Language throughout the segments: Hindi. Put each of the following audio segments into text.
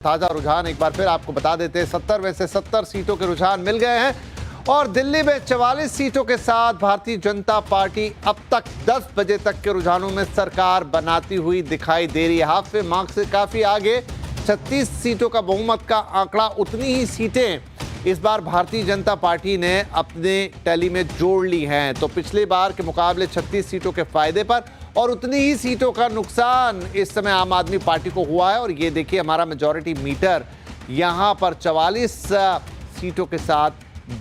ताजा रुझान एक बार फिर आपको बता देते हैं। 70 में से 70 सीटों के रुझान मिल गए हैं और दिल्ली में 44 सीटों के साथ भारतीय जनता पार्टी अब तक 10 बजे तक के रुझानों में सरकार बनाती हुई दिखाई दे रही है। हाफ पे मार्क्स से काफी आगे 36 सीटों का बहुमत का आंकड़ा। उतनी ही सीटें इस बार भारतीय जनता पार्टी ने अपने टैली में जोड़ ली हैं, तो पिछली बार के मुकाबले 36 सीटों के फायदे पर और उतनी ही सीटों का नुकसान इस समय आम आदमी पार्टी को हुआ है। और ये देखिए हमारा मेजॉरिटी मीटर यहां पर 44 सीटों के साथ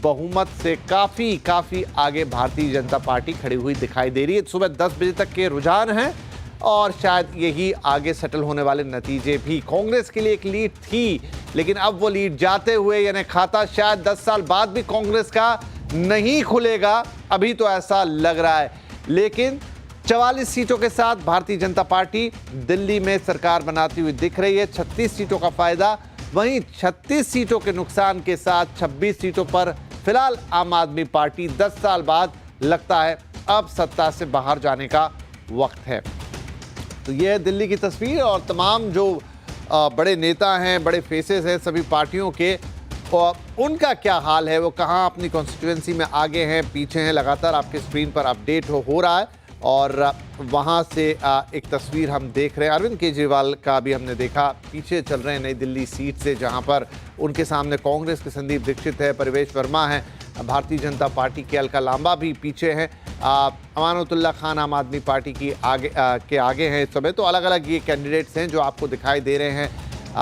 बहुमत से काफी आगे भारतीय जनता पार्टी खड़ी हुई दिखाई दे रही है। सुबह 10 बजे तक के रुझान हैं और शायद यही आगे सेटल होने वाले नतीजे भी। कांग्रेस के लिए एक लीड थी, लेकिन अब वो लीड जाते हुए यानी खाता शायद 10 साल बाद भी कांग्रेस का नहीं खुलेगा, अभी तो ऐसा लग रहा है। लेकिन 44 सीटों के साथ भारतीय जनता पार्टी दिल्ली में सरकार बनाती हुई दिख रही है। 36 सीटों का फायदा, वहीं 36 सीटों के नुकसान के साथ 26 सीटों पर फिलहाल आम आदमी पार्टी 10 साल बाद लगता है अब सत्ता से बाहर जाने का वक्त है। तो यह है दिल्ली की तस्वीर और तमाम जो बड़े नेता हैं, बड़े फेसेस हैं सभी पार्टियों के, और उनका क्या हाल है, वो कहाँ अपनी कॉन्स्टिट्यूएंसी में आगे हैं, पीछे हैं, लगातार आपके स्क्रीन पर अपडेट हो रहा है। और वहाँ से एक तस्वीर हम देख रहे हैं अरविंद केजरीवाल का भी हमने देखा, पीछे चल रहे हैं नई दिल्ली सीट से, जहाँ पर उनके सामने कांग्रेस के संदीप दीक्षित है, परिवेश वर्मा है, भारतीय जनता पार्टी के अलका लांबा भी पीछे हैं, अमानतुल्लाह खान आम आदमी पार्टी की आगे हैं इस समय। तो अलग अलग ये कैंडिडेट्स हैं जो आपको दिखाई दे रहे हैं।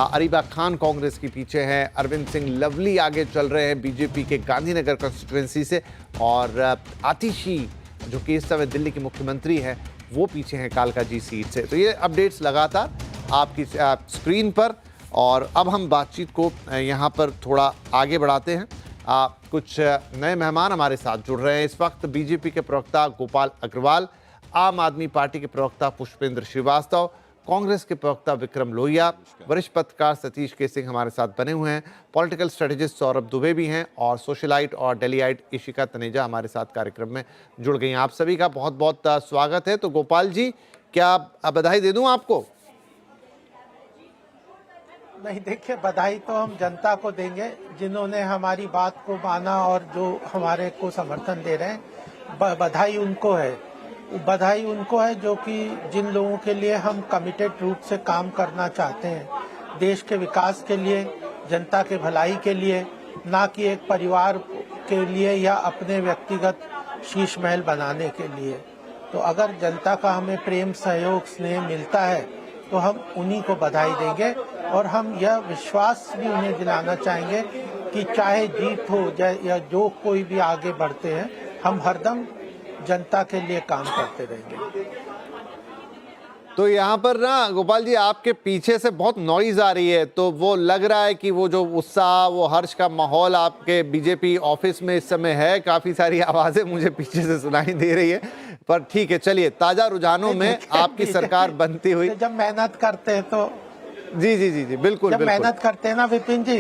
अरीबा खान कांग्रेस के पीछे हैं, अरविंद सिंह लवली आगे चल रहे हैं बीजेपी के गांधीनगर कॉन्स्टिट्यूएंसी से, और आतिशी जो कि इस समय दिल्ली के मुख्यमंत्री हैं वो पीछे हैं कालका जी सीट से। तो ये अपडेट्स लगातार आपकी स्क्रीन पर। और अब हम बातचीत को यहाँ पर थोड़ा आगे बढ़ाते हैं। कुछ नए मेहमान हमारे साथ जुड़ रहे हैं इस वक्त। बीजेपी के प्रवक्ता गोपाल अग्रवाल, आम आदमी पार्टी के प्रवक्ता पुष्पेंद्र श्रीवास्तव, कांग्रेस के प्रवक्ता विक्रम लोहिया, वरिष्ठ पत्रकार सतीश के सिंह हमारे साथ बने हुए हैं, पॉलिटिकल स्ट्रेटेजिस्ट सौरभ दुबे भी हैं, और सोशलाइट और डेलीआइट इशिका तनेजा हमारे साथ कार्यक्रम में जुड़ गई हैं। आप सभी का बहुत बहुत स्वागत है। तो गोपाल जी, क्या बधाई दे दूं आपको? नहीं, देखिए, बधाई तो हम जनता को देंगे जिन्होंने हमारी बात को माना और जो हमारे को समर्थन दे रहे हैं। बधाई उनको है, बधाई उनको है जो कि जिन लोगों के लिए हम कमिटेड रूप से काम करना चाहते हैं, देश के विकास के लिए, जनता के भलाई के लिए, ना कि एक परिवार के लिए या अपने व्यक्तिगत शीश महल बनाने के लिए। तो अगर जनता का हमें प्रेम, सहयोग, स्नेह मिलता है तो हम उन्हीं को बधाई देंगे। और हम यह विश्वास भी उन्हें दिलाना चाहेंगे कि चाहे जीत हो या जो कोई भी आगे बढ़ते हैं, हम हरदम जनता के लिए काम करते रहेंगे। तो यहाँ पर ना गोपाल जी, आपके पीछे से बहुत नॉइज आ रही है, तो वो लग रहा है कि वो जो उत्साह, वो हर्ष का माहौल आपके बीजेपी ऑफिस में इस समय है। काफी सारी आवाजें मुझे पीछे से सुनाई दे रही है, पर ठीक है, चलिए। ताजा रुझानों में आपकी सरकार बनती हुई, जब मेहनत करते हैं तो जी बिल्कुल, जब मेहनत करते हैं ना विपिन जी,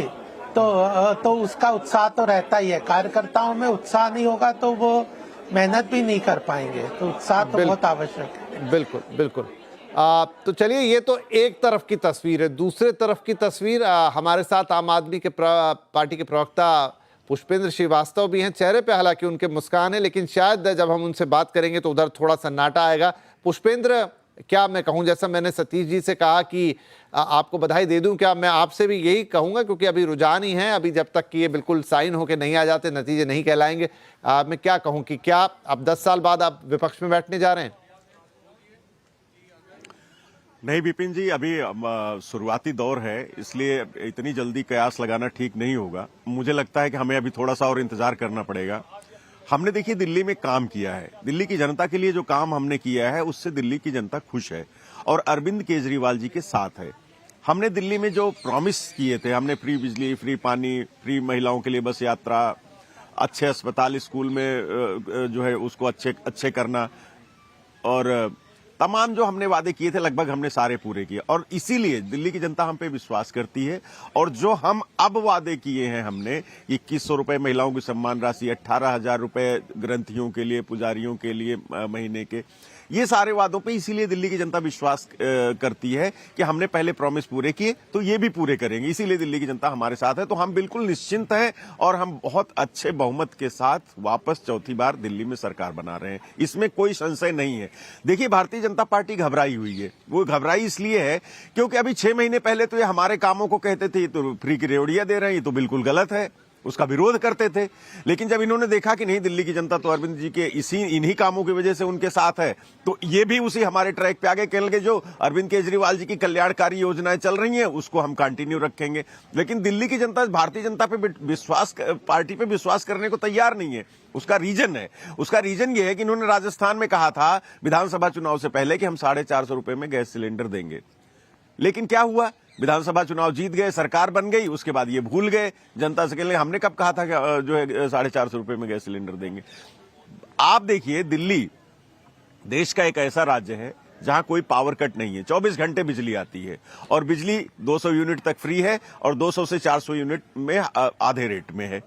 तो उसका उत्साह तो रहता ही है। कार्यकर्ताओं में उत्साह नहीं होगा तो वो मेहनत भी नहीं कर पाएंगे, तो उत्साह तो बहुत आवश्यक है। बिल्कुल। तो चलिए, ये तो एक तरफ की तस्वीर है। दूसरे तरफ की तस्वीर, हमारे साथ आम आदमी के पार्टी के प्रवक्ता पुष्पेंद्र श्रीवास्तव भी हैं। चेहरे पे हालांकि उनके मुस्कान है, लेकिन शायद जब हम उनसे बात करेंगे तो उधर थोड़ा सन्नाटा आएगा। पुष्पेंद्र, क्या मैं कहूं, जैसा मैंने सतीश जी से कहा कि आपको बधाई दे दूं, क्या मैं आपसे भी यही कहूंगा, क्योंकि अभी रुझान ही है, अभी जब तक कि ये बिल्कुल साइन होके नहीं आ जाते नतीजे नहीं कहलाएंगे। मैं क्या कहूं कि क्या अब 10 साल बाद आप विपक्ष में बैठने जा रहे हैं? नहीं विपिन जी, अभी शुरुआती दौर है, इसलिए इतनी जल्दी कयास लगाना ठीक नहीं होगा। मुझे लगता है कि हमें अभी थोड़ा सा और इंतजार करना पड़ेगा। हमने देखिए दिल्ली में काम किया है, दिल्ली की जनता के लिए जो काम हमने किया है उससे दिल्ली की जनता खुश है और अरविंद केजरीवाल जी के साथ है। हमने दिल्ली में जो प्रॉमिस किए थे, हमने फ्री बिजली, फ्री पानी, फ्री महिलाओं के लिए बस यात्रा, अच्छे अस्पताल, स्कूल में जो है उसको अच्छे करना, और तमाम जो हमने वादे किए थे लगभग हमने सारे पूरे किए। और इसीलिए दिल्ली की जनता हम पे विश्वास करती है। और जो हम अब वादे किए हैं हमने, 2100 रुपए महिलाओं की सम्मान राशि, 18,000 रुपए ग्रंथियों के लिए, पुजारियों के लिए महीने के, ये सारे वादों पे इसीलिए दिल्ली की जनता विश्वास करती है कि हमने पहले प्रॉमिस पूरे किए तो ये भी पूरे करेंगे, इसीलिए दिल्ली की जनता हमारे साथ है। तो हम बिल्कुल निश्चिंत हैं और हम बहुत अच्छे बहुमत के साथ वापस चौथी बार दिल्ली में सरकार बना रहे हैं, इसमें कोई संशय नहीं है। देखिए, भारतीय जनता पार्टी घबराई हुई है। वो घबराई इसलिए है क्योंकि अभी 6 महीने पहले तो ये हमारे कामों को कहते थे, ये तो फ्री की रेवड़ियां दे रहे हैं, ये तो बिल्कुल गलत है, उसका विरोध करते थे। लेकिन जब इन्होंने देखा कि नहीं, दिल्ली की जनता तो अरविंद जी के इन्हीं कामों की वजह से उनके साथ है, तो ये भी उसी हमारे ट्रैक पे आगे कहने लगे जो अरविंद केजरीवाल जी की कल्याणकारी योजनाएं चल रही हैं उसको हम कंटिन्यू रखेंगे। लेकिन दिल्ली की जनता भारतीय जनता पे पार्टी पे विश्वास करने को तैयार नहीं है। उसका रीजन ये है कि इन्होंने राजस्थान में कहा था विधानसभा चुनाव से पहले कि हम 450 रुपए में गैस सिलेंडर देंगे। लेकिन क्या हुआ, विधानसभा चुनाव जीत गए, सरकार बन गई, उसके बाद ये भूल गए जनता से कहने हमने कब कहा था कि जो है 450 रुपए में गैस सिलेंडर देंगे। आप देखिए, दिल्ली देश का एक ऐसा राज्य है जहां कोई पावर कट नहीं है, 24 घंटे बिजली आती है और बिजली 200 यूनिट तक फ्री है और 200 से 400 यूनिट में आधे रेट में है।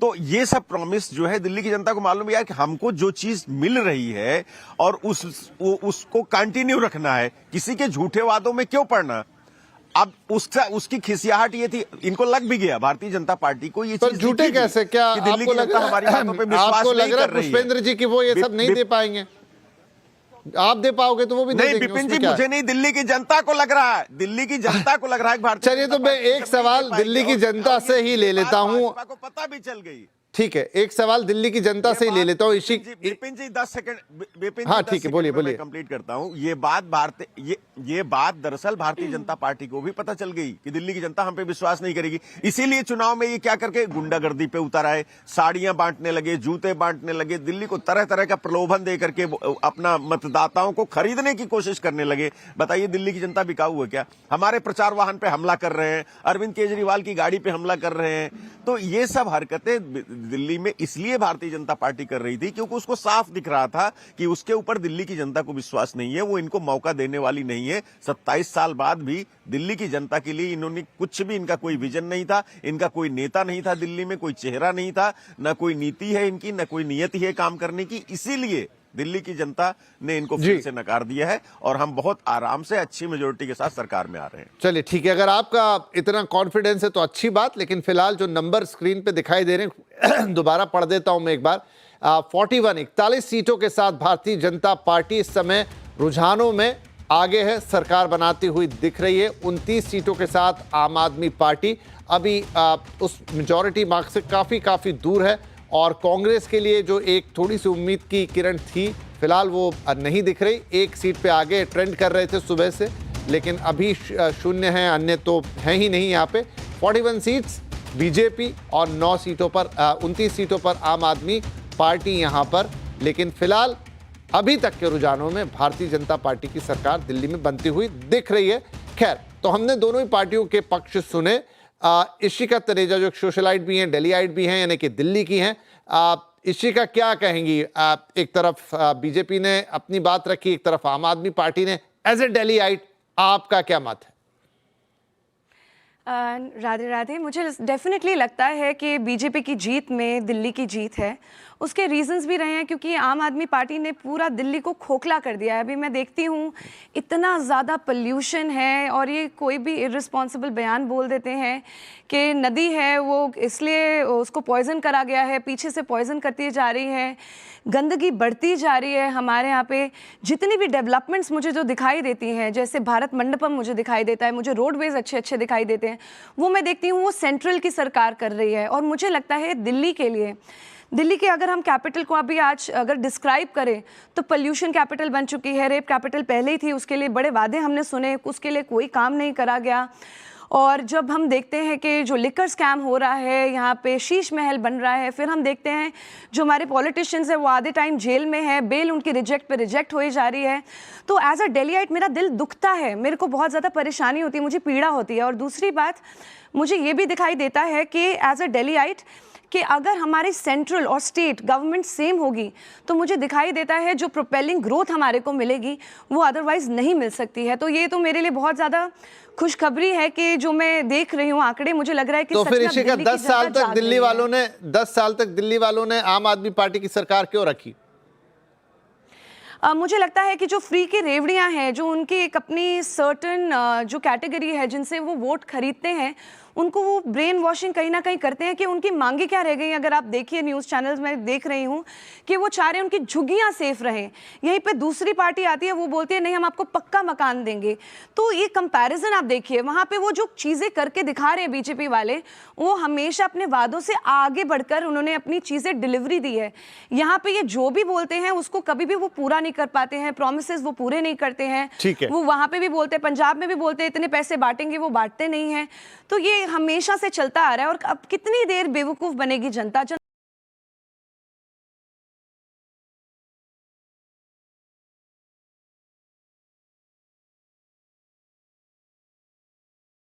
तो ये सब प्रॉमिस जो है दिल्ली की जनता को मालूम है कि हमको जो चीज मिल रही है और उसको कंटिन्यू रखना है, किसी के झूठे वादों में क्यों पड़ना। अब उसकी खिसियाहट ये थी, इनको लग भी गया भारतीय जनता पार्टी को ये चीज झूठे कैसे, क्या आपको लग रहा है हमारी बातों पे विश्वास आपको लग नहीं रहा कर है रही है पुष्पेंद्र जी की वो ये सब नहीं दे पाएंगे? आप दे पाओगे तो वो भी नहीं विपिन जी, मुझे नहीं, दिल्ली की जनता को लग रहा है, दिल्ली की जनता को लग रहा है भारतीय। चलिए, तो मैं एक सवाल दिल्ली की जनता से ही ले लेता हूं, को पता भी चल गई। ठीक है, एक सवाल दिल्ली की जनता से ही ले लेता हूं। विपिन जी 10 सेकंड, हाँ ठीक है, बोलिए कंप्लीट करता हूं। ये बात दरअसल भारतीय जनता पार्टी को भी पता चल गई कि दिल्ली की जनता हम पे विश्वास नहीं करेगी, इसीलिए चुनाव में ये क्या करके गुंडागर्दी पे उतर आए, साड़ियां बांटने लगे, जूते बांटने लगे, दिल्ली को तरह तरह का प्रलोभन दे करके अपना मतदाताओं को खरीदने की कोशिश करने लगे। बताइए, दिल्ली की जनता बिकाऊ है क्या? हमारे प्रचार वाहन पे हमला कर रहे हैं, अरविंद केजरीवाल की गाड़ी पे हमला कर रहे हैं। तो ये सब हरकतें दिल्ली में इसलिए भारतीय जनता पार्टी कर रही थी क्योंकि उसको साफ दिख रहा था कि उसके ऊपर दिल्ली की जनता को विश्वास नहीं है, वो इनको मौका देने वाली नहीं है। 27 साल बाद भी दिल्ली की जनता के लिए इन्होंने कुछ भी, इनका कोई विजन नहीं था, इनका कोई नेता नहीं था, दिल्ली में कोई चेहरा नहीं था, न कोई नीति है इनकी, न कोई नियति है काम करने की। इसीलिए दिल्ली की जनता ने इनको फिर से नकार दिया है और हम बहुत आराम से अच्छी मेजोरिटी के साथ सरकार में आ रहे हैं। चलिए ठीक है, अगर आपका इतना कॉन्फिडेंस है तो अच्छी बात, लेकिन फिलहाल जो नंबर स्क्रीन पे दिखाई दे रहे हैं दोबारा पढ़ देता हूं मैं एक बार। 41 सीटों के साथ भारतीय जनता पार्टी इस समय रुझानों में आगे है, सरकार बनाती हुई दिख रही है। 29 सीटों के साथ आम आदमी पार्टी अभी उस मेजॉरिटी मार्क से काफी दूर है और कांग्रेस के लिए जो एक थोड़ी सी उम्मीद की किरण थी, फिलहाल वो नहीं दिख रही। एक सीट पे आगे ट्रेंड कर रहे थे सुबह से, लेकिन अभी शून्य है, अन्य तो है ही नहीं यहाँ पे। 41 सीट्स बीजेपी और 9 सीटों पर 29 सीटों पर आम आदमी पार्टी यहाँ पर, लेकिन फिलहाल अभी तक के रुझानों में भारतीय जनता पार्टी की सरकार दिल्ली में बनती हुई दिख रही है। खैर, तो हमने दोनों ही पार्टियों के पक्ष सुने। इशिका तनेजा जो सोशलाइट भी हैं, दिल्लीइट भी हैं, यानी कि दिल्ली की हैं, इशिका क्या कहेंगी? एक तरफ बीजेपी ने अपनी बात रखी, एक तरफ आम आदमी पार्टी ने। एज ए दिल्लीइट आपका क्या मत है? राधे राधे। मुझे डेफिनेटली लगता है कि बीजेपी की जीत में दिल्ली की जीत है। उसके रीजंस भी रहे हैं क्योंकि आम आदमी पार्टी ने पूरा दिल्ली को खोखला कर दिया है। अभी मैं देखती हूँ इतना ज़्यादा पोल्यूशन है और ये कोई भी इर्रिस्पॉन्सिबल बयान बोल देते हैं कि नदी है वो इसलिए उसको पॉइजन करा गया है, पीछे से पॉइजन करती जा रही है, गंदगी बढ़ती जा रही है। हमारे यहाँ पे जितनी भी डेवलपमेंट्स मुझे जो दिखाई देती हैं, जैसे भारत मंडपम मुझे दिखाई देता है, मुझे रोडवेज अच्छे दिखाई देते हैं, वो मैं देखती हूँ वो सेंट्रल की सरकार कर रही है। और मुझे लगता है दिल्ली के लिए, दिल्ली के अगर हम कैपिटल को अभी आज अगर डिस्क्राइब करें तो पोल्यूशन कैपिटल बन चुकी है। रेप कैपिटल पहले ही थी, उसके लिए बड़े वादे हमने सुने, उसके लिए कोई काम नहीं करा गया। और जब हम देखते हैं कि जो लिकर स्कैम हो रहा है, यहाँ पे शीश महल बन रहा है, फिर हम देखते हैं जो हमारे पॉलिटिशियंस हैं वो आधे टाइम जेल में है, बेल उनकी रिजेक्ट हो जा रही है। तो एज अ दिल्लीइट मेरा दिल दुखता है, मेरे को बहुत ज़्यादा परेशानी होती है, मुझे पीड़ा होती है। और दूसरी बात मुझे ये भी दिखाई देता है कि एज अ दिल्लीइट कि अगर हमारी सेंट्रल और स्टेट गवर्नमेंट सेम होगी तो मुझे दिखाई देता है जो प्रोपेलिंग ग्रोथ हमारे को मिलेगी वो अदरवाइज नहीं मिल सकती है। तो ये तो मेरे लिए बहुत ज़्यादा खुशखबरी है कि जो मैं देख रही हूँ आंकड़े, मुझे लग रहा है कि तो फिर इसी का 10 साल तक दिल्ली वालों ने आम आदमी पार्टी की सरकार क्यों रखी? मुझे लगता है कि जो फ्री की रेवड़ियां हैं, जो उनकी एक अपनी सर्टन जो कैटेगरी है जिनसे वो वोट खरीदते हैं, उनको वो ब्रेन वॉशिंग कहीं ना कहीं करते हैं कि उनकी मांगे क्या रह गई। अगर आप देखिए न्यूज़ चैनल्स में देख रही हूँ कि वो चाह रहे हैं उनकी झुग्गियाँ सेफ रहें। यहीं पे दूसरी पार्टी आती है, वो बोलती है नहीं हम आपको पक्का मकान देंगे। तो ये कंपैरिजन आप देखिए, वहाँ पे वो जो चीज़ें करके दिखा रहे हैं बीजेपी वाले, वो हमेशा अपने वादों से आगे बढ़कर उन्होंने अपनी चीज़ें डिलीवरी दी है। यहाँ पे ये जो भी बोलते हैं उसको कभी भी वो पूरा नहीं कर पाते हैं, प्रोमिसेस वो पूरे नहीं करते हैं। ठीक है। वो वहाँ पे भी बोलते हैं, पंजाब में भी बोलते हैं इतने पैसे बांटेंगे, वो बांटते नहीं हैं। तो ये हमेशा से चलता आ रहा है और अब कितनी देर बेवकूफ़ बनेगी जनता।